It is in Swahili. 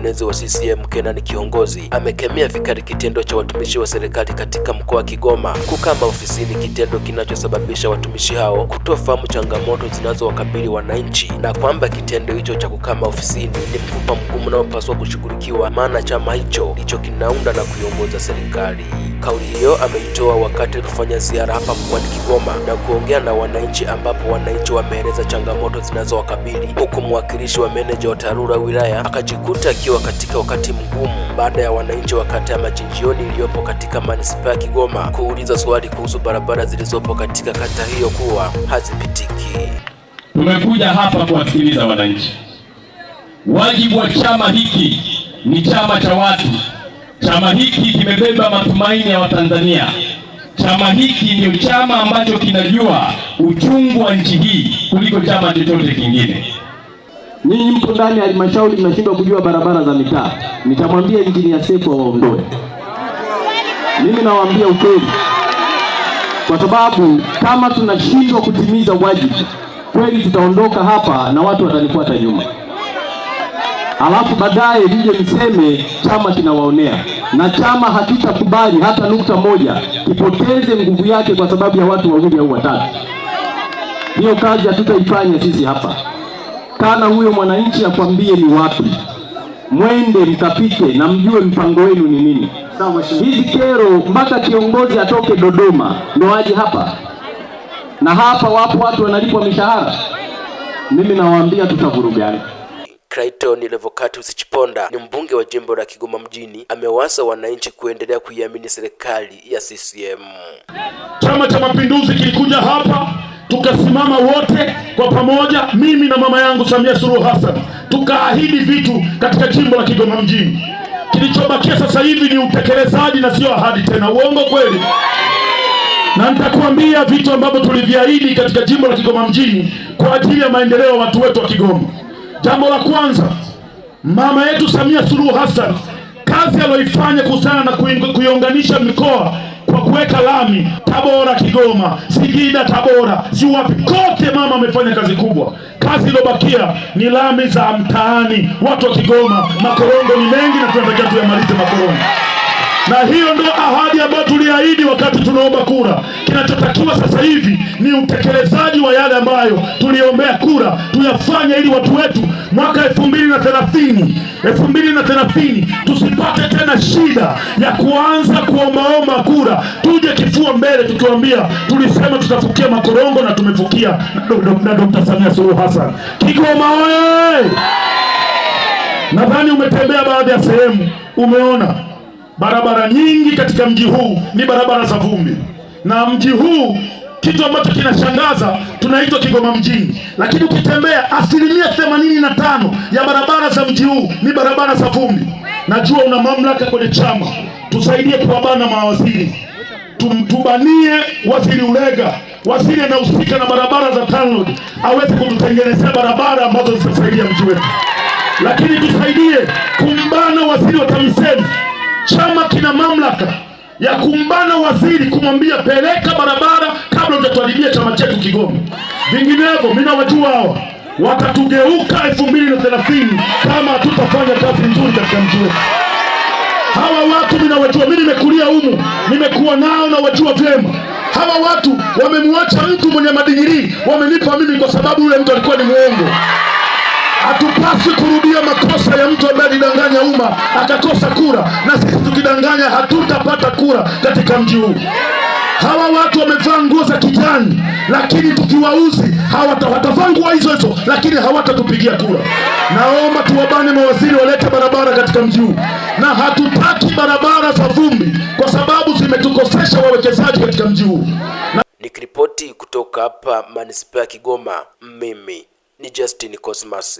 mwenezi wa CCM Kenani Kiongozi amekemea vikali kitendo cha watumishi wa serikali katika mkoa wa Kigoma kukaa ofisini, kitendo kinachosababisha watumishi hao kutofahamu changamoto zinazowakabili wananchi, na kwamba kitendo hicho cha kukaa ofisini ni mfupa mgumu unaopaswa kushughulikiwa, maana chama hicho ndicho kinaunda na kuiongoza serikali. Kauli hiyo ameitoa wakati alifanya ziara hapa mkoani Kigoma na kuongea na wananchi, ambapo wananchi wameeleza changamoto zinazowakabili, huku mwakilishi wa meneja wa TARURA wilaya akajikuta akiwa katika wakati mgumu baada ya wananchi wa kata ya Machinjioni iliyopo katika manispaa ya Kigoma kuuliza swali kuhusu barabara zilizopo katika kata hiyo kuwa hazipitiki. Tumekuja hapa kuwasikiliza wananchi. Wajibu wa chama hiki ni chama cha watu. Chama hiki kimebeba matumaini ya Watanzania. Chama hiki ndio chama ambacho kinajua uchungu wa nchi hii kuliko chama chochote kingine. Ninyi mpo ndani ya halmashauri mnashindwa kujua barabara za mitaa. Nitamwambia Injinia Sefu waondoe. Mimi nawaambia ukweli. Kwa sababu kama tunashindwa kutimiza wajibu, kweli tutaondoka hapa na watu watanifuata nyuma. Alafu baadaye nije mseme chama kinawaonea, na chama hakitakubali hata nukta moja kipoteze nguvu yake kwa sababu ya watu wawili au watatu. Hiyo kazi hatutaifanya sisi hapa. Kana huyo mwananchi akwambie ni wapi, mwende mkapite na mjue mpango wenu ni nini. Hizi kero mpaka kiongozi atoke Dodoma ndo aje hapa, na hapa wapo watu wanalipwa mishahara. Mimi nawaambia tutavurugana. Clayton Levocatus Chiponda ni mbunge wa jimbo la Kigoma mjini, amewasa wananchi kuendelea kuiamini serikali ya CCM. Chama cha Mapinduzi kilikuja hapa, tukasimama wote kwa pamoja, mimi na mama yangu Samia Suluhu Hassan, tukaahidi vitu katika jimbo la Kigoma mjini. Kilichobakia sasa hivi ni utekelezaji na sio ahadi tena. Uongo kweli? Na nitakwambia vitu ambavyo tuliviahidi katika jimbo la Kigoma mjini kwa ajili ya maendeleo ya watu wetu wa Kigoma. Jambo la kwanza, mama yetu Samia Suluhu Hassan, kazi aliyoifanya kuhusiana na kuiunganisha mikoa kwa kuweka lami Tabora Kigoma, Singida Tabora, si wapi kote, mama amefanya kazi kubwa. Kazi iliyobakia ni lami za mtaani. Watu wa Kigoma, makorongo ni mengi na tunatakiwa tuyamalize makorongo. Na hiyo ndio ahadi ambayo tuliahidi wakati tunaomba kura. Kinachotakiwa sasa hivi ni utekelezaji wa yale ambayo tuliombea kura, tuyafanye ili watu wetu mwaka 2030 tusipate tena shida ya kuanza kuombaomba kura, tuje kifua mbele tukiwaambia tulisema tutafukia makorongo na tumefukia na Dr. Samia Suluhu Hassan. Kigoma oye! Nadhani umetembea baadhi ya sehemu, umeona barabara nyingi katika mji huu ni barabara za vumbi. Na mji huu, kitu ambacho kinashangaza, tunaitwa Kigoma mjini, lakini ukitembea 85% ya barabara za mji huu ni barabara za vumbi. Najua una mamlaka kwenye chama, tusaidie kuwabana mawaziri. Tubanie waziri Ulega, waziri anahusika na barabara za TANROADS, aweze kututengenezea barabara ambazo zitasaidia mji wetu. Lakini tusaidie kumbana waziri wa TAMISEMI. Chama kina mamlaka ya kumbana waziri, kumwambia peleka barabara kabla hujatuharibia chama chetu Kigoma. Vinginevyo mimi nawajua hawa watatugeuka 2030 kama hatutafanya kazi nzuri katika mji wetu. Hawa watu mimi nawajua, mimi nimekulia humu, nimekuwa nao na wajua vyema. Hawa watu wamemwacha mtu mwenye madigiri, wamenipa mimi kwa sababu yule mtu alikuwa ni muongo. Hatupaswi kurudia makosa ya mtu ambaye alidanganya umma akakosa kura, na sisi tukidanganya hatutapata kura katika mji huu. Hawa watu wamevaa nguo za kijani, lakini tukiwauzi watavaa nguo hizo hizo, lakini hawatatupigia kura. Naomba tuwabane mawaziri walete barabara katika mji huu, na hatutaki barabara za vumbi kwa sababu zimetukosesha wawekezaji katika mji huu. Nikiripoti kutoka hapa manispaa ya Kigoma, mimi ni Justin Cosmas.